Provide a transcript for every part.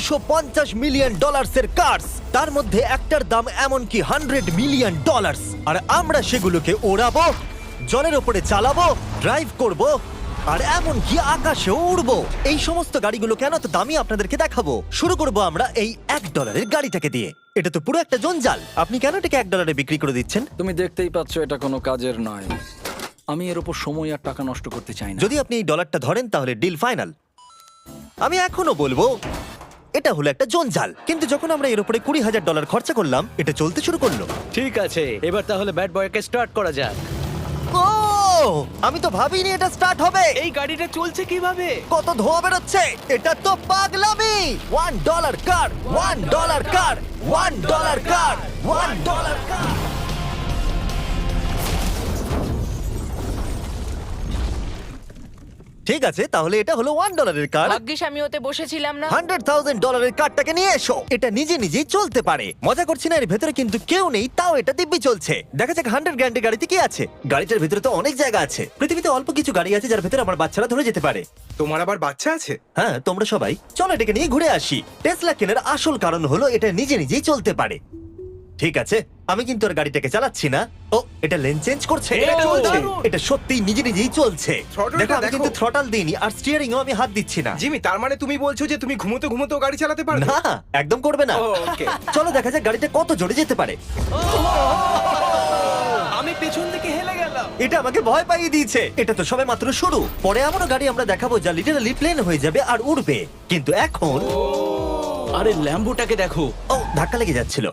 $250 million curse, তার মধ্যে একটার দাম এমনকি $100 মিলিয়ন। আর আমরা সেগুলোকে ওড়াবো, জলের ওপরে চালাবো, ড্রাইভ করব, আর এমনকি আকাশেও উড়বো। এই সমস্ত গাড়িগুলো কেন তো দামি আপনাদেরকে দেখাবো। শুরু করব আমরা এই $1 গাড়িটাকে দিয়ে। এটা তো পুরো একটা জঞ্জাল। আপনি কেন এটাকে $1 বিক্রি করে দিচ্ছেন? তুমি দেখতেই পাচ্ছ এটা কোনো কাজের নয়। আমি এর উপর সময় আর টাকা নষ্ট করতে চাই না। যদি আপনি এই ডলারটা ধরেন তাহলে ডিল ফাইনাল। আমি এখনো বলবো এটা হলো একটা জঞ্জাল, কিন্তু যখন আমরা এর উপরে $20,000 খরচা করলাম, এটা চলতে শুরু করলো। ঠিক আছে, এবার তাহলে ব্যাড বয়কে স্টার্ট করা যাক। ও, আমি তো ভাবিনি এটা স্টার্ট হবে। এই গাড়িটা চলছে কিভাবে? কত ধোঁয়া বেরোচ্ছে, এটা তো পাগলামি। $1 কার, $1 কার, $1 কার, $1 কার। ঠিক আছে, তাহলে এটা হলো $1 কার। ভাগ্যিস আমি ওতে বসেছিলাম না। $100,000 কারটাকে নিয়ে এসো। এটা নিজে নিজেই চলতে পারে। মজা করছি না, এর ভেতরে কিন্তু কেউ নেই, তাও এটা দিব্যি চলছে। দেখা যাক 100 গ্র্যান্ডের গাড়িতে কি আছে। গাড়িটার ভেতরে তো অনেক জায়গা আছে। পৃথিবীতে অল্প কিছু গাড়ি আছে যার ভেতরে আমার বাচ্চারা ধরে যেতে পারে। তোমার আবার বাচ্চা আছে? হ্যাঁ, তোমরা সবাই চলো এটাকে নিয়ে ঘুরে আসি। টেসলা কেনার আসল কারণ হলো এটা নিজে নিজেই চলতে পারে। ঠিক আছে, আমি কিন্তু আর গাড়িটাকে চালাচ্ছি না। ও, এটা লেন চেঞ্জ করছে। এটা চলছে। এটা সত্যিই নিজে নিজেই চলছে। Throttle-টা দেখো, আমি দেখো। কিন্তু থ্রটাল দিইনি, আর স্টিয়ারিংও আমি হাত দিচ্ছি না। জিমি, তার মানে তুমি বলছো যে তুমি ঘুমোতে ঘুমোতেও গাড়ি চালাতে পারবে? না, একদম করবে না। ও, okay. চলো দেখা যাক গাড়িটা কত জোরে যেতে পারে। আমি পেছন থেকে হেলে গেলাম। এটা আমাকে ভয় পাইয়ে দিয়েছে। এটা তো সবে মাত্র শুরু। পরে এমনও গাড়ি আমরা দেখাবো যা লিটারালি প্লেন হয়ে যাবে আর উড়বে। কিন্তু এখন আরে ল্যাম্বোটাকে দেখো, ও, ধাক্কা লেগে যাচ্ছিল।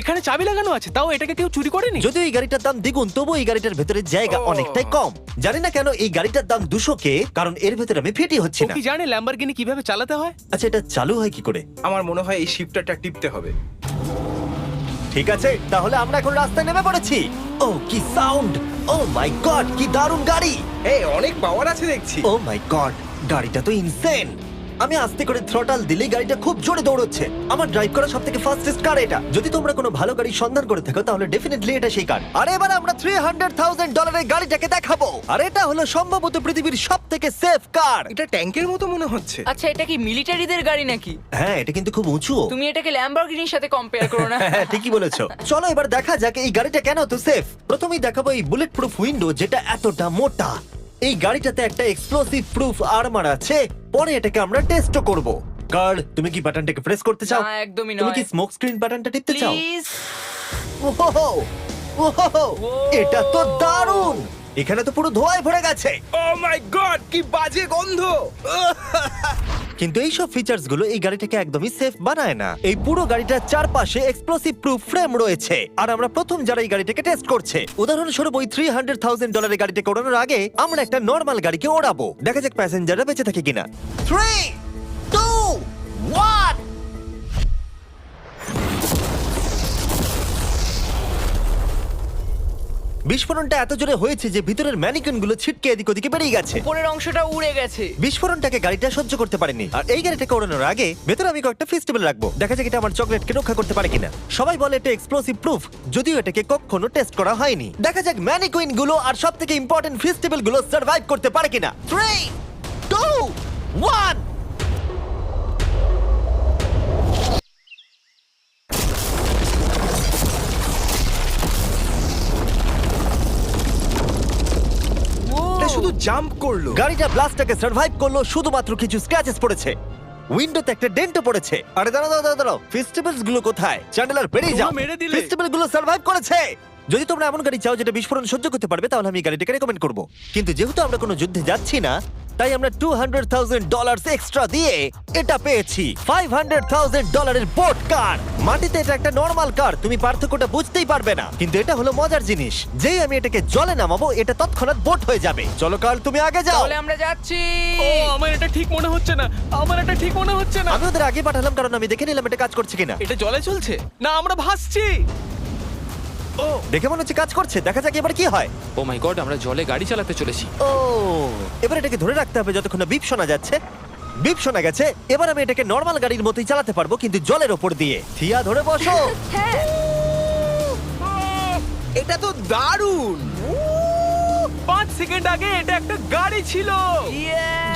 এখানে চাবি লাগানো আছে, তাও এটাকে কেউ চুরি করেনি। যদিও এই গাড়িটার দাম দ্বিগুণ, তবু এই গাড়িটার ভেতরে জায়গা অনেকটাই কম। জানি না কেন এই গাড়িটার দাম 200K, কারণ এর ভেতরে আমি ফিটি হচ্ছি ও না। কি জানে ল্যাম্বরগিনি কিভাবে চালাতে হয়? আচ্ছা, এটা চালু হয় কি করে? আমার মনে হয় এই শিফটারটা টিপতে হবে। ঠিক আছে, তাহলে আমরা এখন রাস্তায় নেমে পড়েছি। ও, কি সাউন্ড! ও মাই গড, কি দারুণ গাড়ি! এই অনেক পাওয়ার আছে দেখছি। ও মাই গড, গাড়িটা তো ইনসেন। আমি আস্তে করে থ্রটাল দিলেই গাড়িটা খুব জোরে দৌড়চ্ছে। আমার ড্রাইভ করা সবথেকে ফাস্টেস্ট কার এটা। যদি তোমরা কোনো ভালো গাড়ি সন্ধান করে থাকো তাহলে ডেফিনেটলি এটা সেই কার। আর এবার আমরা $300,000 গাড়িটাকে দেখাবো। আর এটা হলো সম্ভবত পৃথিবীর সবথেকে সেফ কার। এটা ট্যাঙ্কের মতো মনে হচ্ছে। আচ্ছা, এটা কি মিলিটারিদের গাড়ি নাকি? হ্যাঁ, এটা কিন্তু খুব উঁচু। তুমি এটাকে ল্যাম্বরগিনির সাথে কম্পেয়ার করো না। হ্যাঁ, ঠিকই বলেছো। চলো এবার দেখা যাক এই গাড়িটা কেন তো সেফ। প্রথমেই দেখাবো এই বুলেট প্রুফ উইন্ডো, যেটা এতটা মোটা। এই গাড়িটাতে একটা এক্সপ্লোসিভ প্রুফ আর্মার আছে। পরে এটাকে আমরা টেস্টও করব। কার্ল, তুমি কি বাটনটাকে প্রেস করতে চাও? না, একদমই তুমি নয়। কি স্মোক স্ক্রিন বাটনটা টিপতে চাও? প্লিজ। ওহো, ওহো, এটা তো দারুণ। এখানে তো পুরো ধোঁয়ায় ভরে গেছে। ও মাই গড, কি বাজে গন্ধ! কিন্তু এইসব ফিচার্স গুলো এই গাড়িটাকে একদমই সেফ বানায় না। এই পুরো গাড়িটার চারপাশে এক্সপ্লোসিভ প্রুফ ফ্রেম রয়েছে। আর আমরা প্রথম যারা এই গাড়িটাকে টেস্ট করছে, উদাহরণস্বরূপ ওই $300,000 গাড়িটাকে ওড়ানোর আগে আমরা একটা নর্মাল গাড়িকে ওড়াবো। দেখা যাক প্যাসেঞ্জাররা বেঁচে থাকে কিনা। 3, 2, 1। বিস্ফোরণটা এত জোরে হয়েছে যে ভিতরের ম্যানিকুইন গুলো ছিটকে এদিক ওদিকে বেরিয়ে গেছে। উপরের অংশটা উড়ে গেছে। বিস্ফোরণটাকে গাড়িটা সহ্য করতে পারেনি। আর এই গাড়িটাকে ওড়ানোর আগে ভেতরে আমি কয়েকটা ফেস্টিভ্যাল রাখবো। দেখা যাক এটা আমার চকলেটকে রক্ষা করতে পারে কিনা। সবাই বলে এটা এক্সপ্লোসিভ প্রুফ, যদিও এটাকে কখনো টেস্ট করা হয়নি। দেখা যাক ম্যানিকুইন গুলো আর সবথেকে ইম্পর্টেন্ট ফেস্টিভ্যাল গুলো সার্ভাইভ করতে পারে কিনা। 3, 2, 1। এটা শুধু জাম্প করলো। গাড়িটা ব্লাস্টটাকে সার্ভাইভ করলো, শুধুমাত্র কিছু স্ক্র্যাচেস পড়েছে। উইন্ডোতে একটা ডেন্টও পড়েছে। আরে দাঁড়াও, ফেস্টিভ্যালস গুলো কোথায়? চ্যান্ডেলার বেরিয়ে যাও। তোমরা মেরে দিলে। ফেস্টিভ্যাল গুলো সার্ভাইভ করেছে। যদি তোমরা এমন গাড়ি চাও যেটা বিস্ফোরণ সহ্য করতে পারবে, তাহলে আমি এই গাড়িটাকে রেকমেন্ড করব। কিন্তু যেহেতু আমরা কোনো যুদ্ধে যাচ্ছি না, তাই আমরা $200,000 এক্সট্রা দিয়ে এটা পেয়েছি। $500,000 বোট কার। মাটিতে এটা একটা নর্মাল কার, তুমি পার্থক্যটা বুঝতেই পারবে না। কিন্তু এটা হলো মজার জিনিস, যেই আমি এটাকে জলে নামাবো এটা তৎক্ষণাৎ বোট হয়ে যাবে। চলো কার্ল, তুমি আগে যাও। তাহলে আমরা যাচ্ছি। ও, আমার এটা ঠিক মনে হচ্ছে না, আমার এটা ঠিক মনে হচ্ছে না। আমি ওদের আগে পাঠালাম কারণ আমি দেখে নিলাম এটা কাজ করছে কিনা। এটা জলে চলছে না, আমরা ভাসছি। ও, দেখে মনে হচ্ছে কাজ করছে। দেখা যাক এবার কি হয়। ও মাই গড, আমরা জলে গাড়ি চালাতে চলেছি। ও, এবার এটাকে ধরে রাখতে হবে যতক্ষণ না বিপ শোনা যাচ্ছে। বিপ শোনা গেছে। এবার আমি এটাকে নর্মাল গাড়ির মতোই চালাতে পারবো, কিন্তু জলের ওপর দিয়ে। থিয়া, ধরে বসো। হ্যাঁ। এটা তো দারুণ! 5 সেকেন্ড আগে এটা একটা গাড়ি ছিল।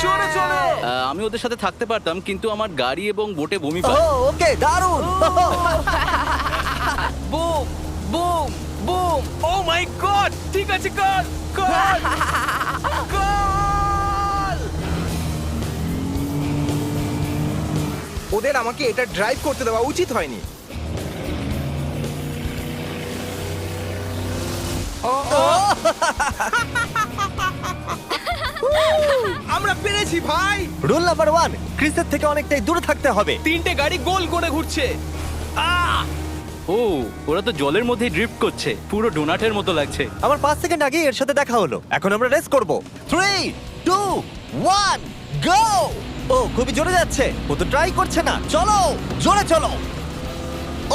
জোরে চলো। আমি ওদের সাথে থাকতে পারতাম কিন্তু আমার গাড়ি এবং বোটে বমি ও পায়। ওকে দারুণ বুম বুম বুম। ও মাই গড, ঠিক আছে, কর কর কর। ওদের আমাকে এটা ড্রাইভ করতে দেওয়া উচিত হয়নি। আমরা পেরেছি ভাই। রুল নাম্বার 1, ক্রিসের থেকে অনেকটাই দূরে থাকতে হবে। 3টে গাড়ি গোল করে ঘুরছে। ও ওরা তো জলের মধ্যে ড্রিফট করছে, পুরো ডোনাটের মতো লাগছে। আমার 5 সেকেন্ড আগে এর সাথে দেখা হলো। এখন আমরা রেস করব। 3 2 1 গো। ও খুবই জোরে যাচ্ছে, ও তো ট্রাই করছে না। চলো জোরে চলো।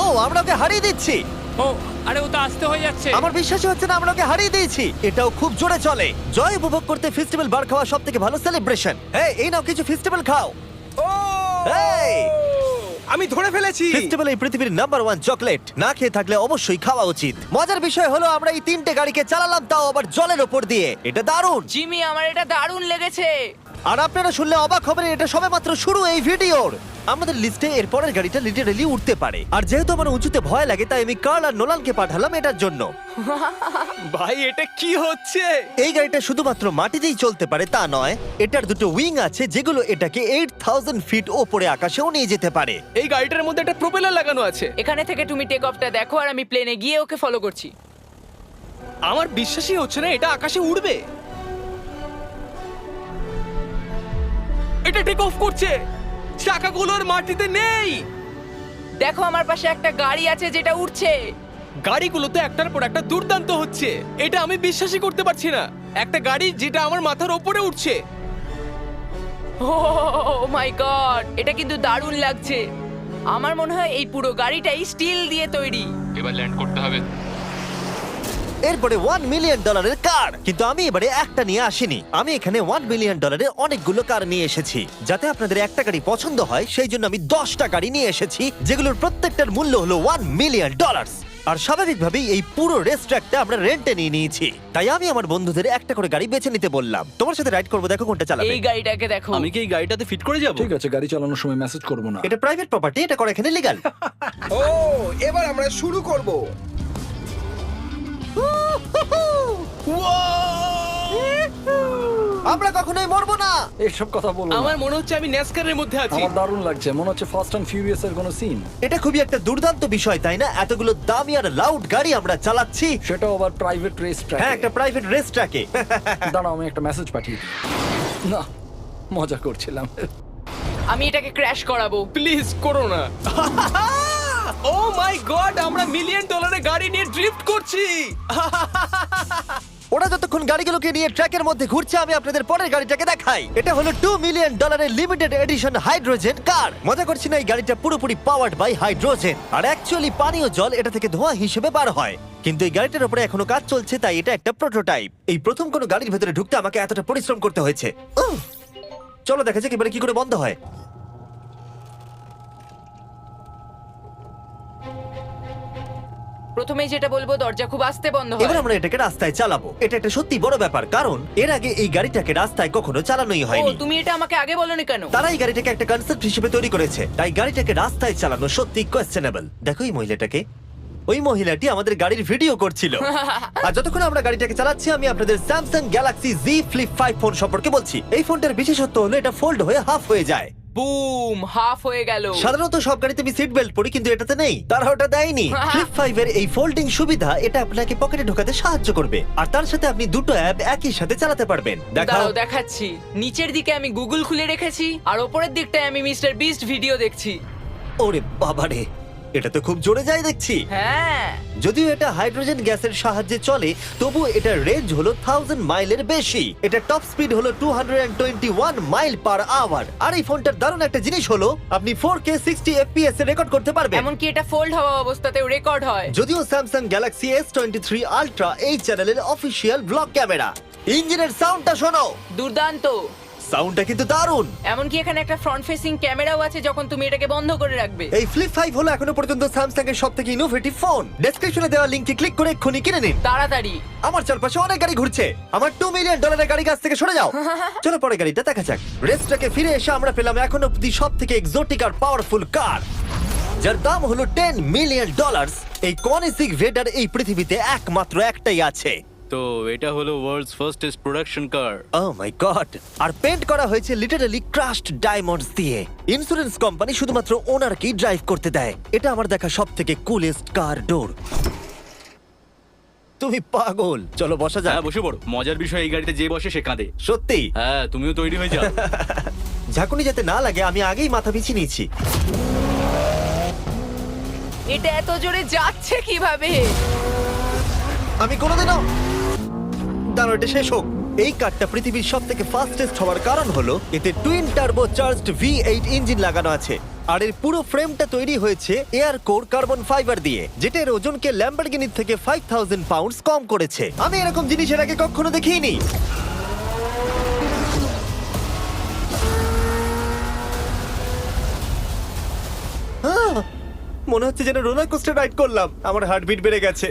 ও আমরা ওকে হারিয়ে দিচ্ছি। ও আরে ও তো আসতে হয়ে যাচ্ছে। আমার বিশ্বাসই হচ্ছে না আমরা ওকে হারিয়ে দিয়েছি। এটাও খুব জোরে চলে। জয় উপভোগ করতে ফেস্টিভ্যাল বার খাওয়া সব থেকে ভালো সেলিব্রেশন। এই নাও কিছু ফেস্টিভ্যাল খাও। ও এই! আমি ধরে ফেলেছি। ফেস্টিভ্যাল এই পৃথিবীর নাম্বার 1 চকলেট। না খেয়ে থাকলে অবশ্যই খাওয়া উচিত। মজার বিষয় হলো আমরা এই 3টে গাড়িকে চালালাম, তাও আবার জলের ওপর দিয়ে। এটা দারুণ। জিমি, আমার এটা দারুণ লেগেছে। আর আপনারা শুনলে অবাক হবেন, এটা সবেমাত্র শুরু এই ভিডিওর। আমাদের লিস্টে এর পরের গাড়িটা লিটারালি উঠতে পারে। আর যেহেতু আমার উঁচুতে ভয় লাগে, তাই আমি কার্ল আর নোলানকে পাঠালাম এটার জন্য। ভাই এটা কি হচ্ছে? এই গাড়িটা শুধুমাত্র মাটিতেই চলতে পারে তা নয়, এটার দুটো উইং আছে যেগুলো এটাকে 8000 ফিট ওপরে আকাশেও নিয়ে যেতে পারে। এই গাড়িটার মধ্যে একটা প্রপেলার লাগানো আছে। এখানে থেকে তুমি টেক অফটা দেখো আর আমি প্লেনে গিয়ে ওকে ফলো করছি। আমার বিশ্বাসই হচ্ছে না এটা আকাশে উড়বে। এটা টেক অফ করছে, চাকাগুলোর মাটিতে নেই। দেখো আমার পাশে একটা গাড়ি আছে যেটা উঠছে। গাড়িগুলোতে একটার পর একটা দুর্দান্ত হচ্ছে। এটা আমি বিশ্বাসই করতে পারছি না, একটা গাড়ি যেটা আমার মাথার ওপরে উঠছে। ও মাই গড, এটা কিন্তু দারুণ লাগছে। আমার মনে হয় এই পুরো গাড়িটাই স্টিল দিয়ে তৈরি। এবার ল্যান্ড করতে হবে। এরপরে $1 মিলিয়ন কার। কিন্তু আমি এবারে একটা নিয়ে আসিনি। আমি এখানে $1 মিলিয়ন অনেকগুলো কার নিয়ে এসেছি। যাতে আপনাদের একটা গাড়ি পছন্দ হয় সেই জন্য আমি 10টা গাড়ি নিয়ে এসেছি, যেগুলোর প্রত্যেকটার মূল্য হলো $1 মিলিয়ন। আর স্বাভাবিকভাবেই এই পুরো রেস ট্র্যাকটা আমরা রেন্টে নিয়ে নিয়েছি। তাই আমি আমার বন্ধুদের একটা করে গাড়ি বেছে নিতে বললাম। তোমার সাথে রাইড করবো, দেখো কোনটা চালাবে। এই গাড়িটাকে দেখো। আমি কি এই গাড়িটাতে ফিট করে যাব? ঠিক আছে, গাড়ি চালানোর সময় মেসেজ করবো না। এটা প্রাইভেট প্রপার্টি, এটা করা এখানে লিগ্যাল। ও এবার আমরা শুরু করব। আমরা কখনোই মরবো না। এইসব কথা বলবো আমার না। মনে হচ্ছে আমি ন্যাসকারের মধ্যে আছি। আমার দারুণ লাগছে, মনে হচ্ছে ফাস্ট অ্যান্ড ফিউরিয়াস এর কোনো সিন। এটা খুবই একটা দুর্দান্ত বিষয়, তাই না? এতগুলো দামি আর লাউড গাড়ি আমরা চালাচ্ছি। সেটাও আবার প্রাইভেট রেস ট্র্যাক। হ্যাঁ, একটা প্রাইভেট রেস ট্র্যাকে। দাঁড়াও, আমি একটা মেসেজ পাঠিয়ে দিই। না, মজা করছিলাম। আমি এটাকে ক্র্যাশ করাবো। প্লিজ করো না। ও মাই গড, আমরা $1 মিলিয়ন গাড়ি নিয়ে ড্রিফট করছি। ওরা যতক্ষণ গাড়িগুলোকে নিয়ে ট্র্যাকের মধ্যে ঘুরছে, আমি আপনাদের পরের গাড়িটাকে দেখাই। এটা হলো $2 million limited edition hydrogen car. মজা করছি না, এই গাড়িটা পুরোপুরি পাওয়ার্ড বাই হাইড্রোজেন। আর অ্যাকচুয়ালি পানীয় জল এটা থেকে ধোঁয়া হিসেবে বার হয়। কিন্তু এই গাড়িটার উপরে এখনো কাজ চলছে, তাই এটা একটা প্রোটোটাইপ। এই প্রথম কোনো গাড়ির ভেতরে ঢুকতে আমাকে এতটা পরিশ্রম করতে হয়েছে। চলো দেখা যাক এবারে কি করে বন্ধ হয়। প্রথমে যেটা বলবো, দরজা খুব আস্তে বন্ধ এবার হয়। আমরা এটাকে রাস্তায় চালাবো। এটা একটা সত্যি বড় ব্যাপার, কারণ এর আগে এই গাড়িটাকে রাস্তায় কখনো চালানোই ও, হয়নি। তুমি এটা আমাকে আগে বলনি কেন? তারা এই গাড়িটাকে একটা কনসেপ্ট হিসেবে তৈরি করেছে, তাই গাড়িটাকে রাস্তায় চালানো সত্যি কোয়েশ্চেনেবল। দেখো এই মহিলাটাকে, ওই মহিলাটি আমাদের গাড়ির ভিডিও করছিল। আর যতক্ষণ আমরা গাড়িটাকে চালাচ্ছি, আমি আপনাদের Samsung Galaxy Z Flip 5 phone সম্পর্কে বলছি। এই ফোনটার বিশেষত্ব হলো এটা ফোল্ড হয়ে হাফ হয়ে যায়। বুম, হাফ হয়ে গেল। সাধারণত সব গাড়িতে আমি সিট বেল্ট পরি, কিন্তু এটাতে নেই। তারা ওটা দেয়নি। ফ্লিপ 5 এর এই ফোল্ডিং সুবিধা এটা আপনাকে পকেটে ঢোকাতে সাহায্য করবে। আর তার সাথে আপনি দুটো অ্যাপ একই সাথে চালাতে পারবেন। দেখাও। দাঁড়াও, দেখাচ্ছি। নিচের দিকে আমি গুগল খুলে রেখেছি, আর ওপরের দিকটায় আমি মিস্টার বিস্ট ভিডিও দেখছি। ওরে বাবারে, এটা তো খুব জোরে যায় দেখছি। হ্যাঁ, যদিও এটা হাইড্রোজেন গ্যাসের সাহায্যে চলে, তবু এটার রেঞ্জ হলো 1000 মাইলের বেশি। এটা টপ স্পিড হলো 221 মাইল পার আওয়ার। আর এই ফোনটার দারুণ একটা জিনিস হলো আপনি 4K 60 FPS এ রেকর্ড করতে পারবেন। এমনকি এটা ফোল্ড হওয়া অবস্থাতেও রেকর্ড হয়। যদিও স্যামসাং গ্যালাক্সি S23 আলট্রা এই চ্যানেলের অফিসিয়াল ব্লগ ক্যামেরা। ইঞ্জিনের সাউন্ডটা শোনো। দুর্দান্ত। সাউন্ডটা কিন্তু দারুণ। এমনকি এখানে একটা ফ্রন্ট ফেসিং ক্যামেরাও আছে যখন তুমি এটাকে বন্ধ করে রাখবে। এই ফ্লিপ 5 হলো এখনো পর্যন্ত স্যামসাং এর সবথেকে ইনোভেটিভ ফোন। ডেসক্রিপশনে দেওয়া লিংকে ক্লিক করে এক্ষুনি কিনে নিন। তাড়াতাড়ি। আমার চারপাশে অনেক গাড়ি ঘুরছে। আমার $2 মিলিয়ন গাড়ি কাছ থেকে সরে যাও। চলো পরে গাড়িটা দেখা যাক। রেসটাকে ফিরে এসে আমরা পেলাম এখন অব্দি সবথেকে এক্সোটিক আর পাওয়ারফুল কার, যার দাম হলো $10 মিলিয়ন। এই কনিসিক রেডার এই পৃথিবীতে একমাত্র একটাই আছে। তো এটা হলো world's fastest production car. Oh my God! আর পেন্ট করা হয়েছে লিটারালি ক্রাশড ডায়মন্ডস দিয়ে। ইন্স্যুরেন্স কোম্পানি শুধুমাত্র ওনারকেই ড্রাইভ করতে দেয়। এটা আমার দেখা সবথেকে কুলেস্ট কার ডোর। তুমি পাগল। চলো বসা যাক। হ্যাঁ বসে পড়ো। মজার বিষয় এই গাড়িতে যে বসে সে কাঁদে। সত্যি হ্যাঁ তুমিও তৈরি হয়ে যাও। ঝাঁকুনি যাতে না লাগে আমি আগেই মাথা পিছিয়ে নিয়েছি। এটা এত জোরে যাচ্ছে কিভাবে? আমি কোনোদিনও দাঁড়ো, এটা শেষ হোক। এই কারটা পৃথিবীর সব থেকে ফাস্টেস্ট হওয়ার কারণ হলো এতে twin turbo charged V8 engine লাগানো আছে। আর এর পুরো ফ্রেমটা তৈরি হয়েছে এয়ার কোর কার্বন ফাইবার দিয়ে, যেটা এর ওজনকে ল্যাম্বরগিনির থেকে 5000 পাউন্ডস কম করেছে। আমি এরকম জিনিস এর আগে কখনো দেখিনি। মনে হচ্ছে যেন রোলার কোস্টার রাইড করলাম। আমার হার্টবিট বেড়ে গেছে।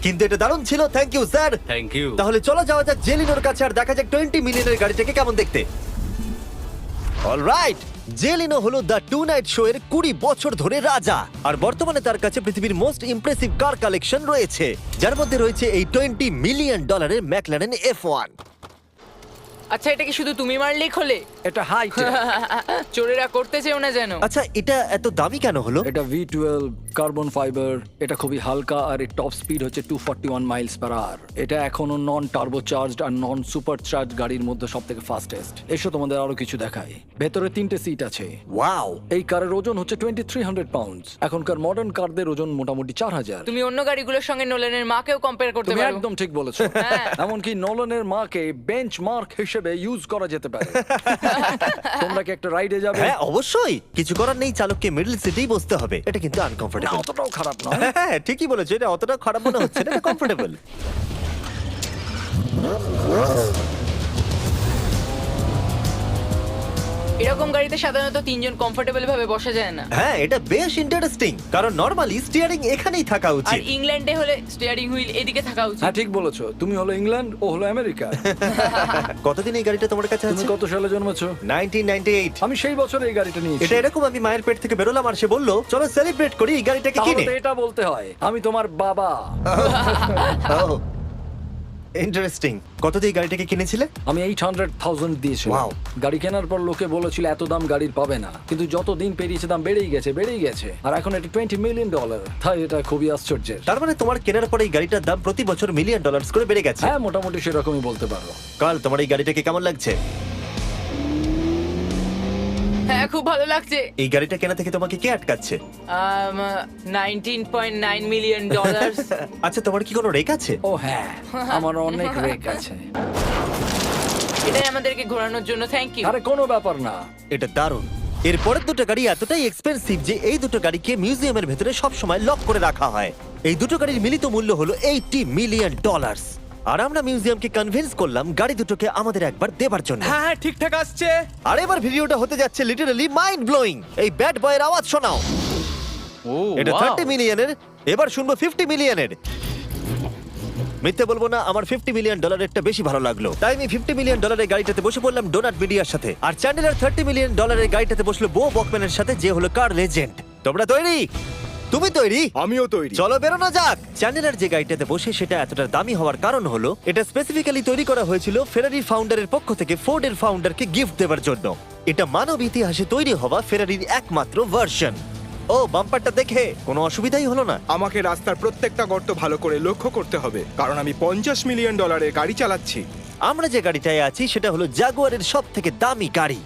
কিন্তু এটা দারুণ ছিল। Thank you sir. Thank you. তাহলে চলো যাওয়া যাক জেলিনোর কাছে আর দেখা যাক 20 মিলিয়নের গাড়িটাকে কেমন দেখতে। অলরাইট, জেলিনো হলো দ্য টু নাইট শো এর 20 বছর ধরে রাজা। আর বর্তমানে তার কাছে পৃথিবীর মোস্ট ইমপ্রেসিভ কার কালেকশন রয়েছে, যার মধ্যে রয়েছে এই $20 মিলিয়ন ম্যাকলারেন F1। আচ্ছা, এটা কি শুধু তুমি মারলেই খোলে? এটা হাইট। চোরেরা করতে চেও না যেন। আচ্ছা, এটা এত দামি কেন হলো? এটা V12 কার্বন ফাইবার। এটা খুবই হালকা আর এর টপ স্পিড হচ্ছে 241 মাইলস পার আওয়ার। এটা এখনো নন টার্বো চার্জড আর নন সুপার চার্জ গাড়ির মধ্যে সবথেকে ফাস্টেস্ট। এসো তোমাদের আরো কিছু দেখাই। ভেতরে 3টে সিট আছে। ওয়াও! এই কারের ওজন হচ্ছে 2300 পাউন্ডস। এখনকার মডার্ন কারদের ওজন মোটামুটি 4000। তুমি অন্য গাড়িগুলোর সঙ্গে নোলানের মাকেও কম্পেয়ার করতে তুমি পারো। একদম ঠিক বলেছো। হ্যাঁ। এমনকি নোলানের মাকে বেঞ্চমার্ক হিসেবে ইউজ করা যেতে পারে। তোমরা কি একটা রাইডে যাবে? হ্যাঁ অবশ্যই। কিছু করার নেই, চালককে মিডল সিটেই বসতে হবে। এটা কিন্তু না, আনকমফোর্টেবল। অতটাও খারাপ নয়। হ্যাঁ ঠিকই বলেছো, এটা অতটা খারাপ মনে হচ্ছে না, এটা কমফোর্টেবল। এরকম গাড়িতে সাধারণত 3 জন কমফোর্টেবল ভাবে বসা যায় না। হ্যাঁ এটা বেশ ইন্টারেস্টিং, কারণ নরমালি স্টিয়ারিং এখানেই থাকা আর উচিত। ইংল্যান্ডে হলে স্টিয়ারিং হুইল এদিকে থাকা উচিত। হ্যাঁ ঠিক বলেছো। তুমি হলো ইংল্যান্ড, ও হলো আমেরিকা। কতদিন এই গাড়িটা তোমার কাছে তুমি আছে? কত সালে জন্মেছো? 1998। আমি সেই বছর এই গাড়িটা নিয়েছি। এটা এরকম, আমি মায়ের পেট থেকে বেরোলাম আর সে বললো চলো সেলিব্রেট করি এই গাড়িটাকে তাহলে কিনে। তো এটা বলতে হয় আমি তোমার বাবা। ইন্টারেস্টিং। কত দিয়ে এই গাড়িটাকে কিনেছিলে? আমি 800,000 দিয়েছি। Wow. গাড়ি কেনার পর লোকে বলেছিল এত দাম গাড়ির পাবে না, কিন্তু যত দিন পেরিয়েছে দাম বেড়েই গেছে। আর এখন এটা $20 মিলিয়ন। তাই এটা খুবই আশ্চর্যের। তার মানে তোমার কেনার পরে এই গাড়িটার দাম প্রতি বছর $1 মিলিয়ন করে বেড়ে গেছে। হ্যাঁ মোটামুটি সেরকমই বলতে পারো। কাল তোমার এই গাড়িটাকে কেমন লাগছে? হ্যাঁ খুব ভালো লাগছে। এই গাড়িটা কেনা থেকে তোমাকে কে আটকাচ্ছে? $19.9 মিলিয়ন। আচ্ছা তোমার কি কোনো রেক আছে? ও হ্যাঁ, আমার অনেক রেক আছে। এটাই আমাদেরকে ঘোরানোর জন্য থ্যাংক ইউ। আরে কোনো ব্যাপার না। এটা দারুণ। এর পরের দুটো গাড়ি এতটাই এক্সপেন্সিভ যে এই দুটো গাড়িকে মিউজিয়ামের ভেতরে সব সময় লক করে রাখা হয়। এই দুটো গাড়ির মিলিত মূল্য হলো $80 মিলিয়ন। আর আমরা মিউজিয়ামকে কনভিন্স করলাম গাড়ি দুটোকে আমাদের একবার দেবার জন্য। হ্যাঁ হ্যাঁ ঠিকঠাক আসছে। আর এবার ভিডিওটা হতে যাচ্ছে লিটারালি মাইন্ড ব্লোয়িং। এই ব্যাড বয়ের আওয়াজ শোনাও। ও এটা wow! 30 মিলিয়নের, এবার শুনবো 50 মিলিয়নের। মিথ্যে বলবো না, আমার $50 মিলিয়ন বেশি ভালো লাগলো। তাই আমি $50 মিলিয়ন গাড়িটাতে বসে পড়লাম ডোনাট মিডিয়ার সাথে। আর চ্যান্ডেলার $30 মিলিয়ন গাড়িটাতে বসলো বো বকম্যানের সাথে, যে হলো কার লেজেন্ড। তোমরা তৈরি? তুমি তৈরি? আমিও তৈরি। চলো বেরোনো যাক। চ্যান্ডেলার যে গাড়িটাতে বসে সেটা এতটা দামি হওয়ার কারণ হলো এটা স্পেসিফিক্যালি তৈরি করা হয়েছিল ফেরারির ফাউন্ডারের পক্ষ থেকে ফোর্ডের ফাউন্ডারকে গিফট দেওয়ার জন্য। এটা মানব ইতিহাসে তৈরি হওয়া ফেরারির একমাত্র ভার্সন। ও বাম্পারটা দেখে কোনো অসুবিধাই হলো না। আমাকে রাস্তার প্রত্যেকটা গর্ত ভালো করে লক্ষ্য করতে হবে, কারণ আমি $50 মিলিয়ন গাড়ি চালাচ্ছি। আমরা যে গাড়িটায় আছি সেটা হলো জাগুয়ারের সব থেকে দামি গাড়ি।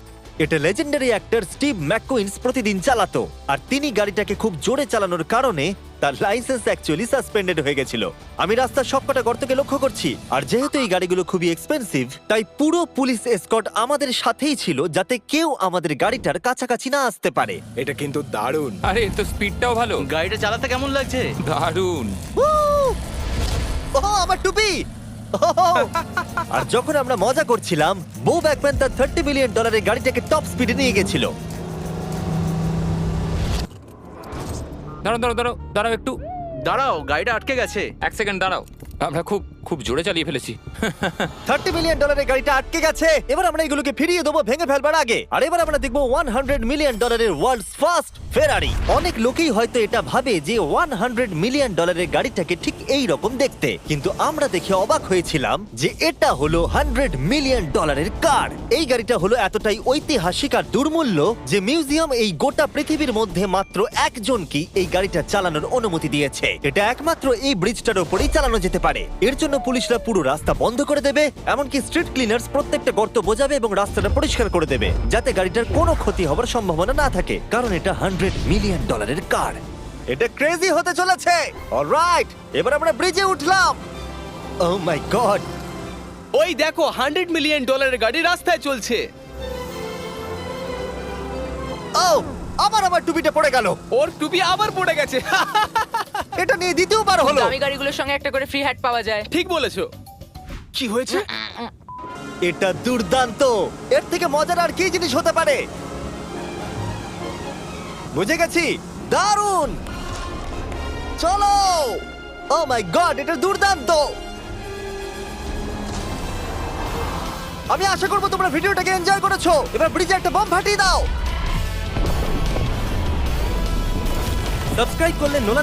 এটা লেজেন্ডারি অ্যাক্টর স্টিভ ম্যাককুইন্স প্রতিদিন চালাতো। আর তিনি গাড়িটাকে খুব জোরে চালানোর কারণে তার লাইসেন্স অ্যাকচুয়ালি সাসপেন্ডেড হয়ে গেছিল। আমি রাস্তার সবকটা গর্তকে লক্ষ্য করছি। আর যেহেতু এই গাড়িগুলো খুবই এক্সপেন্সিভ, তাই পুরো পুলিশ এসকর্ট আমাদের সাথেই ছিল, যাতে কেউ আমাদের গাড়িটার কাছাকাছি না আসতে পারে। এটা কিন্তু দারুণ। আরে এর তো স্পিডটাও ভালো। গাড়িটা চালাতে কেমন লাগছে? দারুণ। ও আমার টুপি! আর যখন আমরা মজা করছিলাম, বো ব্যাকম্যান তার $30 মিলিয়ন গাড়িটাকে টপ স্পিডে নিয়ে গেছিল। দাঁড়াও একটু। দাঁড়াও, গাড়িটা আটকে গেছে। এক সেকেন্ড দাঁড়াও, আমরা খুব জোরে চালিয়ে ফেলেছি। $30 মিলিয়ন গাড়িটা আটকে গেছে। এবার আমরা এগুলোকে ফিরিয়ে দেবো ভেঙে ফেলবার আগে। আর এবার আমরা দেখবো $100 মিলিয়ন ওয়ার্ল্ডস ফার্স্ট ফেরারি। অনেক লোকেই হয়তো এটা ভাবে যে $100 মিলিয়ন গাড়িটাকে ঠিক এই রকম দেখতে, কিন্তু আমরা দেখে অবাক হয়েছিলাম যে এটা হলো $100 মিলিয়ন কার। এই গাড়িটা হলো এতটাই ঐতিহাসিক আর দুর্মূল্য যে মিউজিয়াম এই গোটা পৃথিবীর মধ্যে মাত্র একজনকেই এই গাড়িটা চালানোর অনুমতি দিয়েছে। এটা একমাত্র এই ব্রিজটার উপরেই চালানো যেতে পারে। এর জন্য পুলিশরা পুরো রাস্তা বন্ধ করে দেবে, এমনকি স্ট্রিট ক্লিনার্স প্রত্যেকটা গর্ত বোঝাবে এবং রাস্তাটা পরিষ্কার করে দেবে, যাতে গাড়িটার কোনো ক্ষতি হবার সম্ভাবনা না থাকে, কারণ এটা $100 মিলিয়ন কার। এটা ক্রেজি হতে চলেছে। অলরাইট, এবার আমরা ব্রিজে উঠলাম। ও মাই গড, ওই দেখো $100 মিলিয়ন গাড়ি রাস্তায় চলছে। ও আমার টুপিটা পড়ে গেল। ওর টুপি আবার পড়ে গেছে। এটা নিয়ে দ্বিতীয়বার হলো। দামি গাড়িগুলোর সঙ্গে একটা করে ফ্রি হ্যাট পাওয়া যায়। ঠিক বলেছো। কি হয়েছে? এটা দুর্দান্ত। এর থেকে মজার আর কি জিনিস হতে পারে? বুঝে গেছি, দারুণ। চলো। ও মাই গড, এটা দুর্দান্ত। আমি আশা করবো তোমরা ভিডিওটাকে এনজয় করেছো। এবার ব্রিজে একটা বম ফাটিয়ে দাও। সাবস্ক্রাইব করলে নোলান